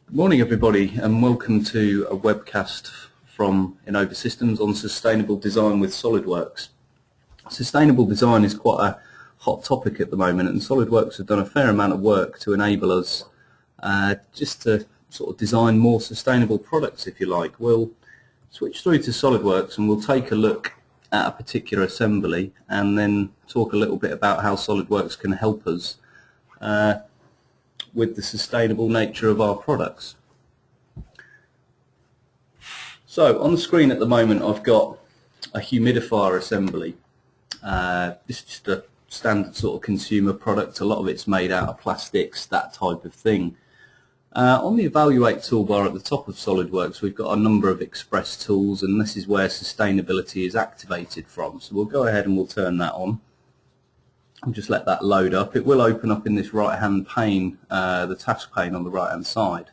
Good morning everybody, and welcome to a webcast from Innova Systems on sustainable design with SolidWorks. Sustainable design is quite a hot topic at the moment, and SolidWorks have done a fair amount of work to enable us just to sort of design more sustainable products, if you like. We'll switch through to SolidWorks and we'll take a look at a particular assembly and then talk a little bit about how SolidWorks can help us with the sustainable nature of our products. So on the screen at the moment I've got a humidifier assembly. This is just a standard sort of consumer product. A lot of it's made out of plastics, that type of thing. On the Evaluate toolbar at the top of SolidWorks we've got a number of express tools, and this is where sustainability is activated from. So we'll go ahead and we'll turn that on. I'll just let that load up. It will open up in this right hand pane, the task pane on the right hand side.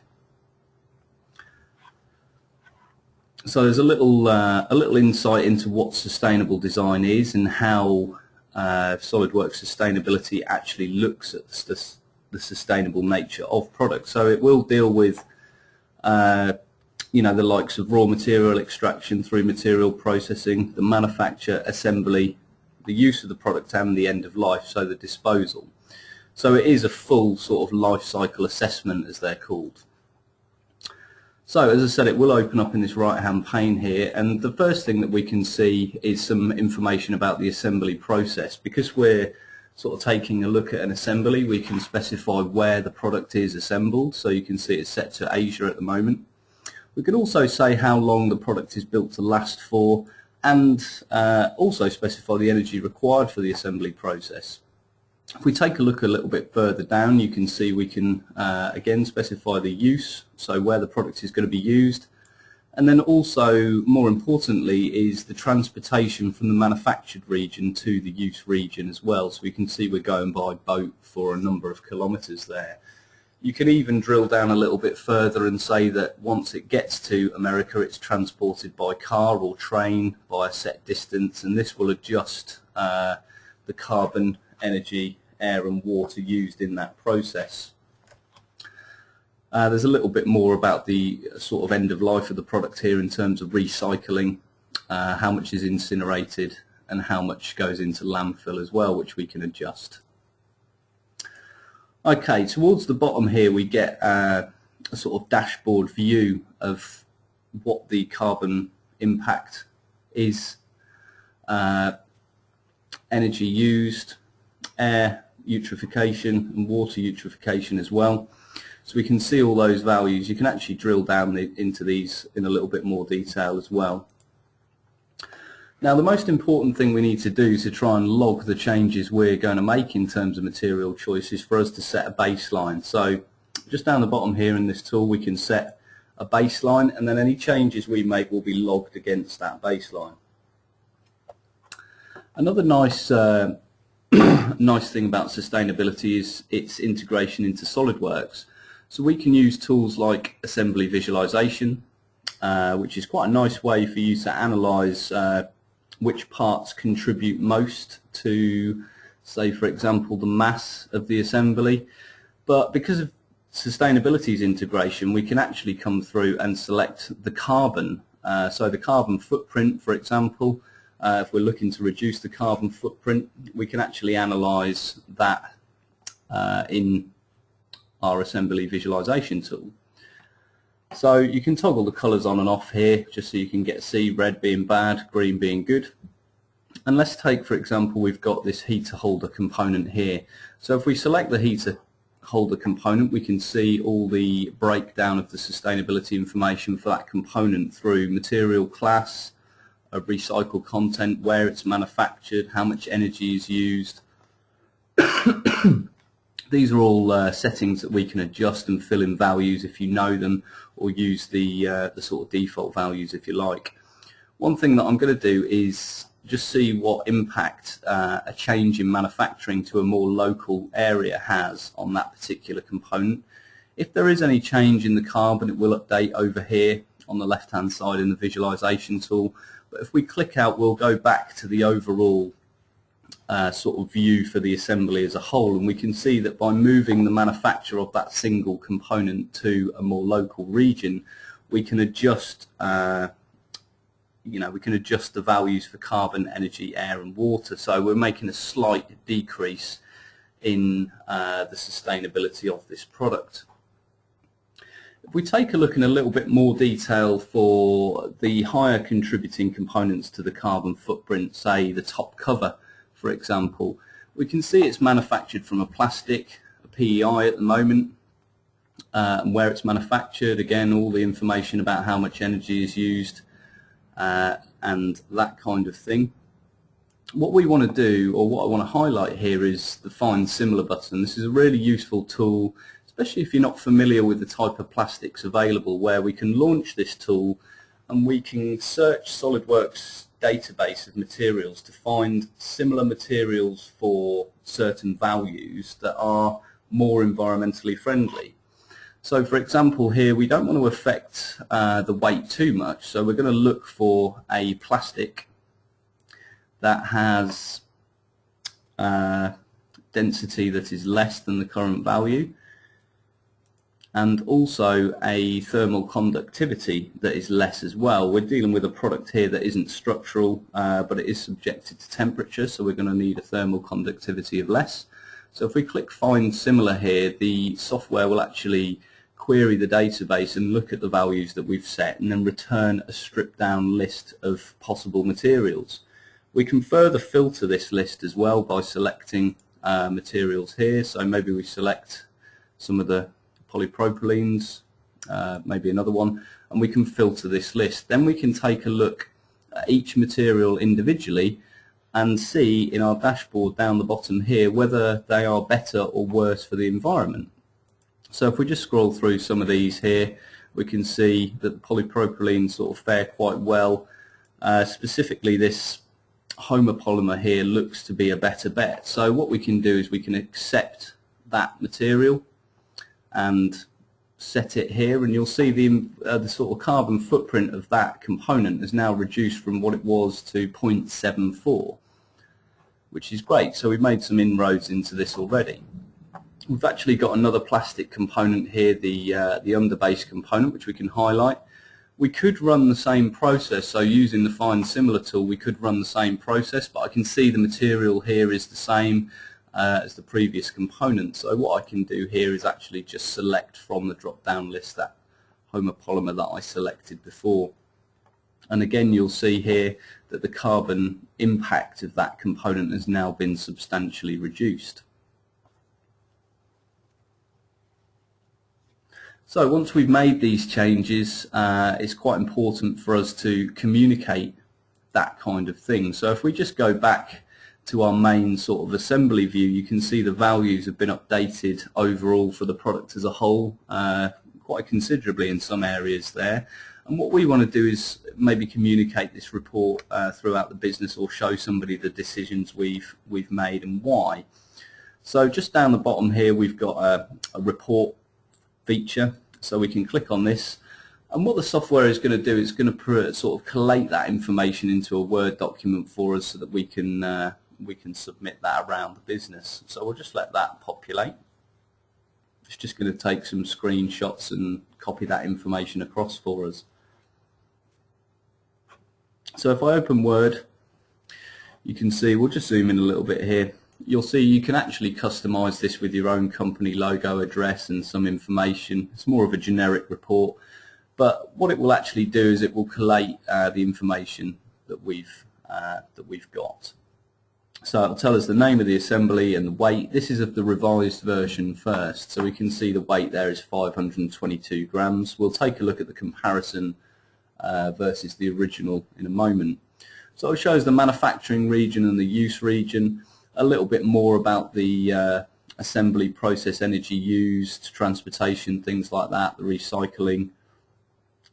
So there's a little insight into what sustainable design is and how SolidWorks sustainability actually looks at the sustainable nature of products. So it will deal with the likes of raw material extraction through material processing, the manufacture, assembly, the use of the product and the end of life, so the disposal. So it is a full sort of life cycle assessment, as they're called. So as I said, it will open up in this right hand pane here, and the first thing that we can see is some information about the assembly process. Because we're sort of taking a look at an assembly, we can specify where the product is assembled. So you can see it's set to Asia at the moment. We can also say how long the product is built to last for, and also specify the energy required for the assembly process. If we take a look a little bit further down, you can see we can again specify the use, so where the product is going to be used, and then also, more importantly, is the transportation from the manufactured region to the use region as well. So we can see we're going by boat for a number of kilometres there. You can even drill down a little bit further and say that once it gets to America, it's transported by car or train by a set distance, and this will adjust the carbon, energy, air and water used in that process. There's a little bit more about the sort of end of life of the product here in terms of recycling, how much is incinerated and how much goes into landfill as well, which we can adjust. Okay, towards the bottom here we get a sort of dashboard view of what the carbon impact is, energy used, air eutrophication and water eutrophication as well. So we can see all those values. You can actually drill down into these in a little bit more detail as well. Now the most important thing we need to do to try and log the changes we're going to make in terms of material choice is for us to set a baseline. So just down the bottom here in this tool we can set a baseline, and then any changes we make will be logged against that baseline. Another nice nice thing about sustainability is its integration into SolidWorks. So we can use tools like assembly visualization, which is quite a nice way for you to analyze which parts contribute most to, say for example, the mass of the assembly. But because of sustainability's integration, we can actually come through and select the carbon. So the carbon footprint, for example, if we're looking to reduce the carbon footprint, we can actually analyze that in our assembly visualization tool. So you can toggle the colours on and off here just so you can get see red being bad, green being good. And let's take, for example, we've got this heater holder component here. So if we select the heater holder component, we can see all the breakdown of the sustainability information for that component through material class, recycled content, where it's manufactured, how much energy is used. These are all settings that we can adjust and fill in values if you know them, or use the sort of default values if you like. One thing that I'm going to do is just see what impact a change in manufacturing to a more local area has on that particular component. If there is any change in the carbon, it will update over here on the left hand side in the visualization tool. But if we click out, we'll go back to the overall sort of view for the assembly as a whole, and we can see that by moving the manufacture of that single component to a more local region, we can adjust we can adjust the values for carbon, energy, air and water. So we're making a slight decrease in the sustainability of this product. If we take a look in a little bit more detail for the higher contributing components to the carbon footprint, say the top cover, for example, we can see it's manufactured from a plastic, a PEI at the moment, and where it's manufactured, again, all the information about how much energy is used and that kind of thing. What we want to do, or what I want to highlight here, is the Find Similar button. This is a really useful tool, especially if you're not familiar with the type of plastics available, where we can launch this tool and we can search SolidWorks database of materials to find similar materials for certain values that are more environmentally friendly. So for example here, we don't want to affect the weight too much, so we're going to look for a plastic that has density that is less than the current value, and also a thermal conductivity that is less as well. We're dealing with a product here that isn't structural, but it is subjected to temperature, so we're going to need a thermal conductivity of less. So if we click Find Similar here, the software will actually query the database and look at the values that we've set and then return a stripped down list of possible materials. We can further filter this list as well by selecting materials here. So maybe we select some of the polypropylenes, maybe another one, and we can filter this list. Then we can take a look at each material individually and see in our dashboard down the bottom here whether they are better or worse for the environment. So if we just scroll through some of these here, we can see that the polypropylene sort of fare quite well. Specifically, this homopolymer here looks to be a better bet. So what we can do is we can accept that material and set it here, and you'll see the sort of carbon footprint of that component is now reduced from what it was to 0.74, which is great. So we've made some inroads into this already. We've actually got another plastic component here, the underbase component, which we can highlight. We could run the same process, so using the Find Similar tool we could run the same process, but I can see the material here is the same as the previous component. So what I can do here is actually just select from the drop-down list that homopolymer that I selected before. And again, you'll see here that the carbon impact of that component has now been substantially reduced. So once we've made these changes, it's quite important for us to communicate that kind of thing. So if we just go back to our main sort of assembly view, you can see the values have been updated overall for the product as a whole, quite considerably in some areas there. And what we want to do is maybe communicate this report throughout the business, or show somebody the decisions we've made and why. So just down the bottom here we've got a report feature, so we can click on this, and what the software is going to do is going to sort of collate that information into a Word document for us so that we can submit that around the business. So we'll just let that populate. It's just going to take some screenshots and copy that information across for us. So if I open Word, you can see, we'll just zoom in a little bit here. You'll see you can actually customize this with your own company logo, address and some information. It's more of a generic report, but what it will actually do is it will collate the information that we've got. So it'll tell us the name of the assembly and the weight. This is of the revised version first, so we can see the weight there is 522 grams. We'll take a look at the comparison versus the original in a moment. So it shows the manufacturing region and the use region, a little bit more about the assembly process, energy used, transportation, things like that, the recycling.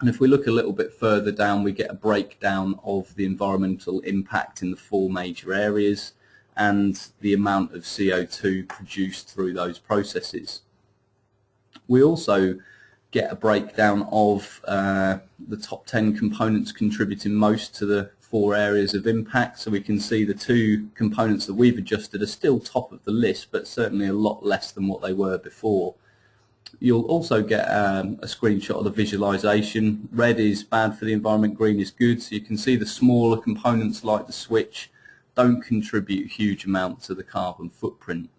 And if we look a little bit further down, we get a breakdown of the environmental impact in the 4 major areas and the amount of CO2 produced through those processes. We also get a breakdown of the top 10 components contributing most to the 4 areas of impact. So we can see the 2 components that we've adjusted are still top of the list, but certainly a lot less than what they were before. You'll also get a screenshot of the visualization. Red is bad for the environment, green is good. So you can see the smaller components like the switch don't contribute a huge amount to the carbon footprint.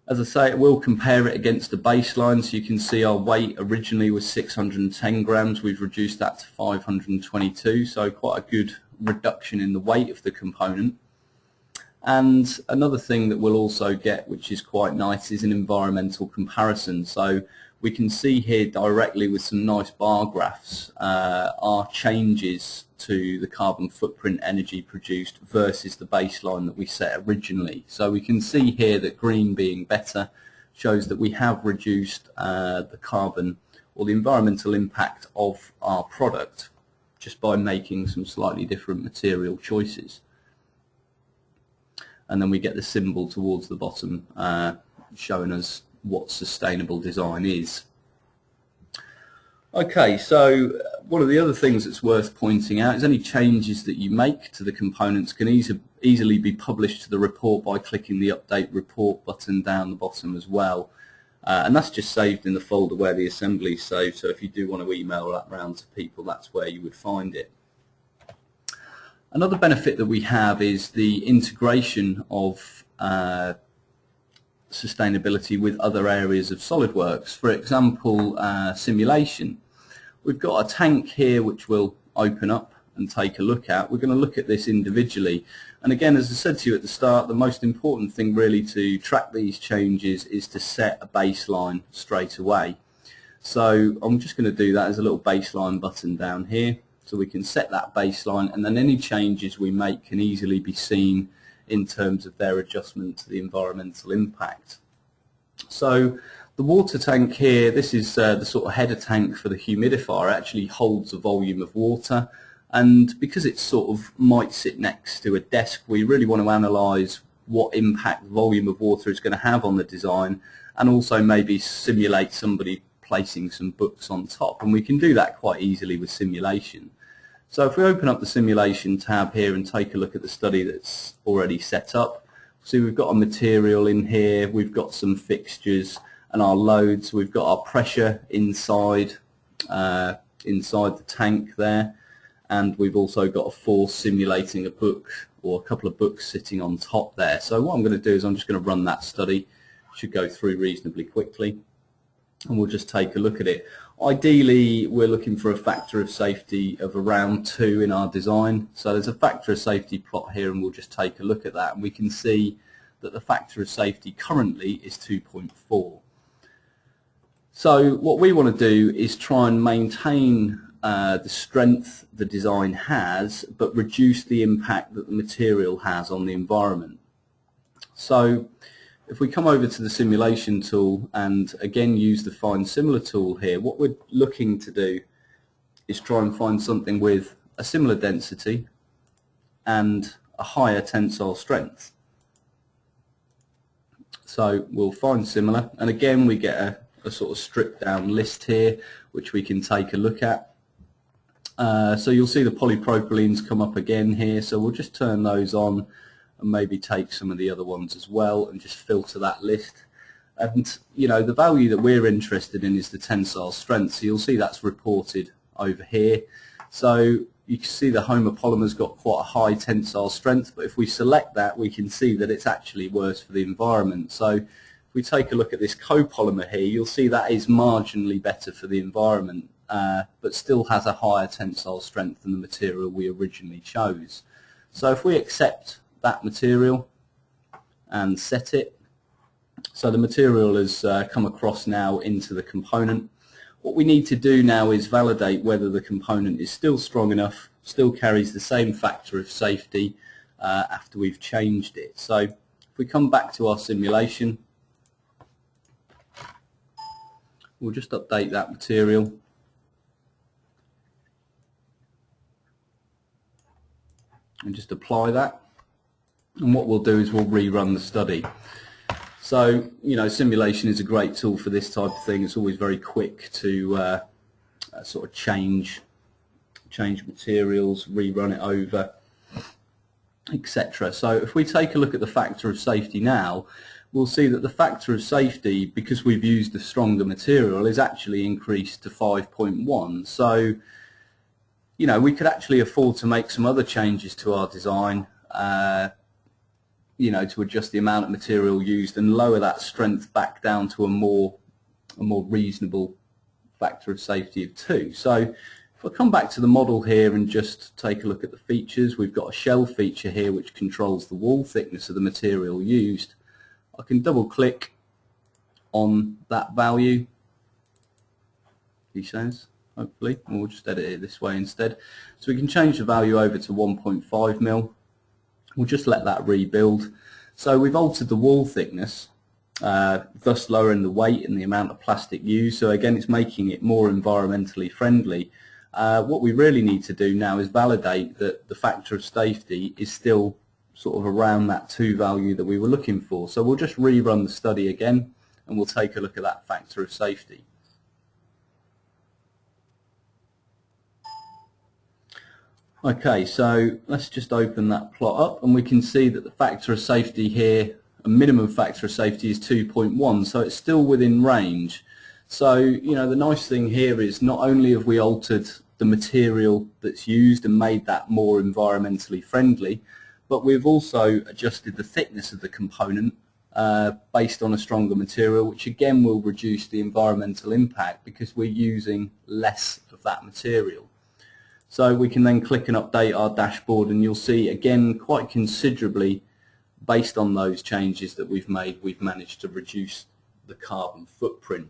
As I say, it will compare it against the baseline, so you can see our weight originally was 610 grams. We've reduced that to 522, so quite a good reduction in the weight of the component. And another thing that we'll also get, which is quite nice, is an environmental comparison. So we can see here directly with some nice bar graphs our changes to the carbon footprint energy produced versus the baseline that we set originally. So we can see here that green being better shows that we have reduced the carbon or the environmental impact of our product just by making some slightly different material choices. And then we get the symbol towards the bottom showing us what sustainable design is. Okay, so one of the other things that's worth pointing out is any changes that you make to the components can easily be published to the report by clicking the Update Report button down the bottom as well. And that's just saved in the folder where the assembly is saved, so if you do want to email that around to people, that's where you would find it. Another benefit that we have is the integration of sustainability with other areas of SolidWorks. For example, simulation. We've got a tank here which we'll open up and take a look at. We're going to look at this individually. And again, as I said to you at the start, the most important thing really to track these changes is to set a baseline straight away. So I'm just going to do that as a little baseline button down here. So we can set that baseline, and then any changes we make can easily be seen in terms of their adjustment to the environmental impact. So the water tank here, this is the sort of header tank for the humidifier. It actually holds a volume of water, and because it sort of might sit next to a desk, we really want to analyse what impact the volume of water is going to have on the design, and also maybe simulate somebody placing some books on top, and we can do that quite easily with simulation. So if we open up the simulation tab here and take a look at the study that's already set up, see we've got a material in here, we've got some fixtures and our loads, we've got our pressure inside the tank there, and we've also got a force simulating a book or a couple of books sitting on top there. So what I'm going to do is I'm just going to run that study. It should go through reasonably quickly, and we'll just take a look at it. Ideally, we're looking for a factor of safety of around 2 in our design. So there's a factor of safety plot here, and we'll just take a look at that, and we can see that the factor of safety currently is 2.4. So what we want to do is try and maintain the strength the design has, but reduce the impact that the material has on the environment. So if we come over to the simulation tool and again use the find similar tool here, what we're looking to do is try and find something with a similar density and a higher tensile strength. So we'll find similar, and again we get a sort of stripped down list here which we can take a look at. So you'll see the polypropylenes come up again here, so we'll just turn those on and maybe take some of the other ones as well and just filter that list. And you know, the value that we're interested in is the tensile strength, so you'll see that's reported over here. So you can see the homopolymer's got quite a high tensile strength, but if we select that we can see that it's actually worse for the environment. So if we take a look at this copolymer here, you'll see that is marginally better for the environment, but still has a higher tensile strength than the material we originally chose. So if we accept that material and set it, so the material has come across now into the component. What we need to do now is validate whether the component is still strong enough, still carries the same factor of safety after we've changed it. So if we come back to our simulation, we'll just update that material. And just apply that. And what we'll do is we'll rerun the study. So, you know, simulation is a great tool for this type of thing. It's always very quick to sort of change change materials, rerun it over, etc. So if we take a look at the factor of safety now, we'll see that the factor of safety, because we've used a stronger material, is actually increased to 5.1. So, you know, we could actually afford to make some other changes to our design, you know, to adjust the amount of material used and lower that strength back down to a more reasonable factor of safety of 2. So if I come back to the model here and just take a look at the features, we've got a shell feature here which controls the wall thickness of the material used. I can double click on that value, he says, hopefully, and we'll just edit it this way instead. So we can change the value over to 1.5 mil. We'll just let that rebuild. So we've altered the wall thickness, thus lowering the weight and the amount of plastic used. So again, it's making it more environmentally friendly. What we really need to do now is validate that the factor of safety is still sort of around that 2 value that we were looking for. So we'll just rerun the study again and we'll take a look at that factor of safety. Okay, so let's just open that plot up and we can see that the factor of safety here, a minimum factor of safety, is 2.1, so it's still within range. So, you know, the nice thing here is not only have we altered the material that's used and made that more environmentally friendly, but we've also adjusted the thickness of the component based on a stronger material, which again will reduce the environmental impact because we're using less of that material. So we can then click and update our dashboard and you'll see again quite considerably, based on those changes that we've made, we've managed to reduce the carbon footprint.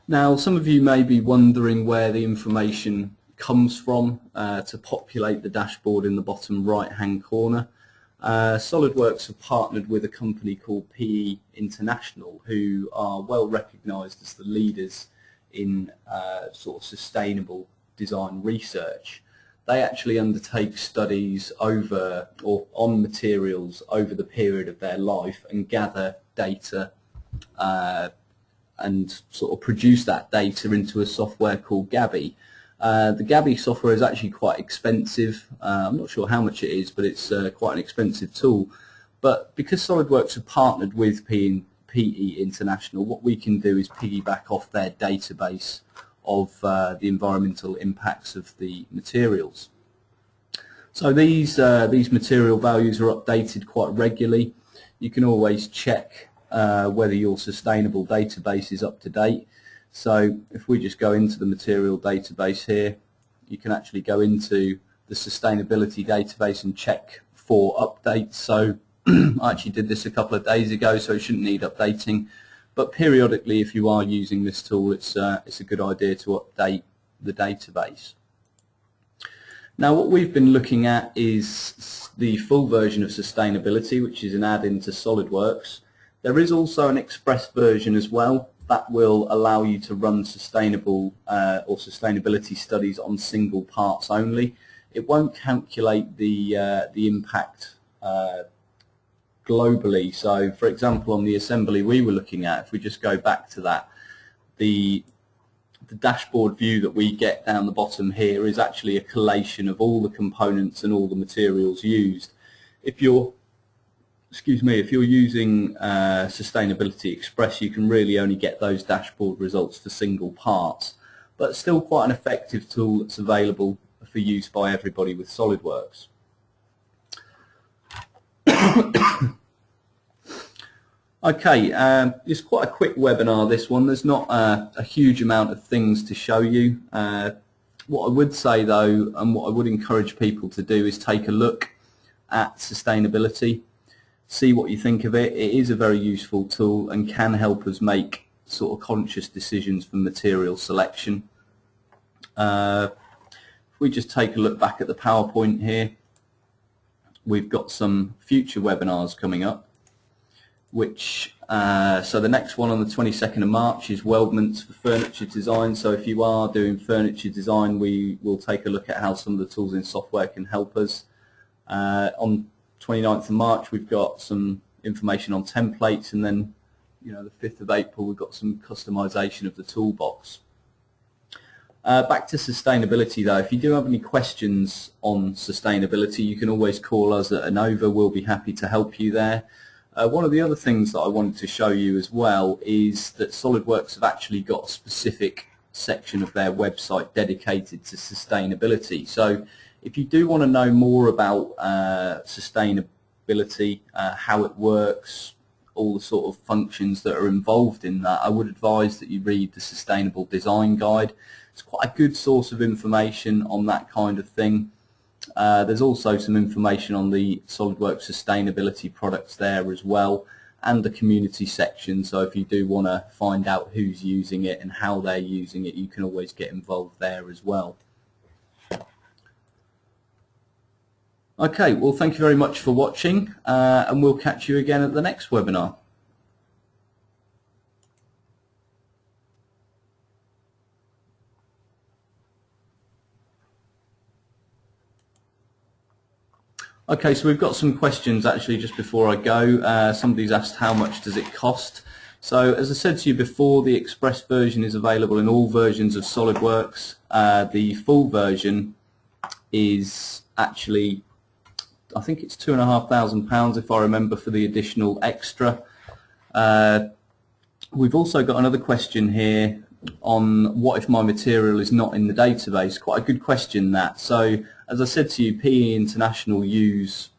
Now, some of you may be wondering where the information comes from to populate the dashboard in the bottom right hand corner. SolidWorks have partnered with a company called PE International, who are well recognized as the leaders in sort of sustainable design research. They actually undertake studies over or on materials over the period of their life and gather data and sort of produce that data into a software called Gabi. The Gabi software is actually quite expensive. I'm not sure how much it is, but it's quite an expensive tool. But because SolidWorks have partnered with PE International, what we can do is piggyback off their database of the environmental impacts of the materials. So these material values are updated quite regularly. You can always check whether your sustainable database is up to date. So if we just go into the material database here, you can actually go into the sustainability database and check for updates. So I actually did this a couple of days ago, so it shouldn't need updating. But periodically, if you are using this tool, it's a good idea to update the database. Now, what we've been looking at is the full version of sustainability, which is an add-in to SolidWorks. There is also an express version as well that will allow you to run sustainable or sustainability studies on single parts only. It won't calculate the impact globally. So, for example, on the assembly we were looking at, if we just go back to that, the dashboard view that we get down the bottom here is actually a collation of all the components and all the materials used. If you're using Sustainability Express, you can really only get those dashboard results for single parts, but still quite an effective tool that's available for use by everybody with SolidWorks. Okay, it's quite a quick webinar, this one. There's not a huge amount of things to show you. What I would say though, and what I would encourage people to do, is take a look at sustainability, see what you think of it. It is a very useful tool and can help us make sort of conscious decisions for material selection. If we just take a look back at the PowerPoint here, we've got some future webinars coming up, which so the next one on the 22nd of March is weldments for furniture design. So if you are doing furniture design, we will take a look at how some of the tools in software can help us. On 29th of March we've got some information on templates, and then the 5th of April we've got some customization of the toolbox. Back to sustainability though, if you do have any questions on sustainability, you can always call us at Innova. We'll be happy to help you there. One of the other things that I wanted to show you as well is that SolidWorks have actually got a specific section of their website dedicated to sustainability. So if you do want to know more about sustainability, how it works, all the sort of functions that are involved in that, I would advise that you read the Sustainable Design Guide. It's quite a good source of information on that kind of thing. There's also some information on the SolidWorks sustainability products there as well, and the community section, so if you do want to find out who's using it and how they're using it, you can always get involved there as well. Okay, well thank you very much for watching, and we'll catch you again at the next webinar. Okay, so we've got some questions actually just before I go. Somebody's asked how much does it cost. So as I said to you before, the Express version is available in all versions of SolidWorks. The full version is actually, I think it's £2,500 if I remember, for the additional extra. We've also got another question here on what if my material is not in the database. Quite a good question that. So as I said to you, PE International use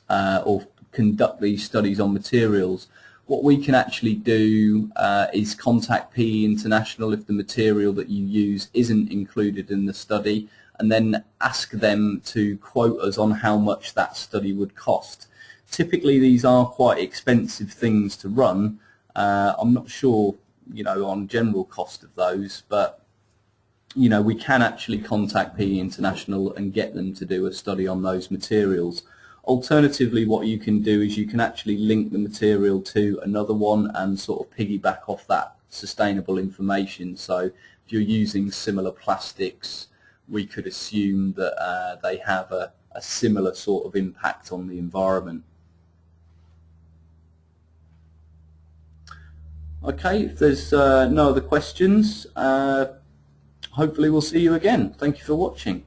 or conduct these studies on materials. What we can actually do is contact PE International if the material that you use isn't included in the study, and then ask them to quote us on how much that study would cost. Typically these are quite expensive things to run. I'm not sure, on general cost of those, but we can actually contact PE International and get them to do a study on those materials. Alternatively, what you can do is you can actually link the material to another one and sort of piggyback off that sustainable information. So if you're using similar plastics, we could assume that they have a similar sort of impact on the environment. Okay, if there's no other questions, hopefully we'll see you again. Thank you for watching.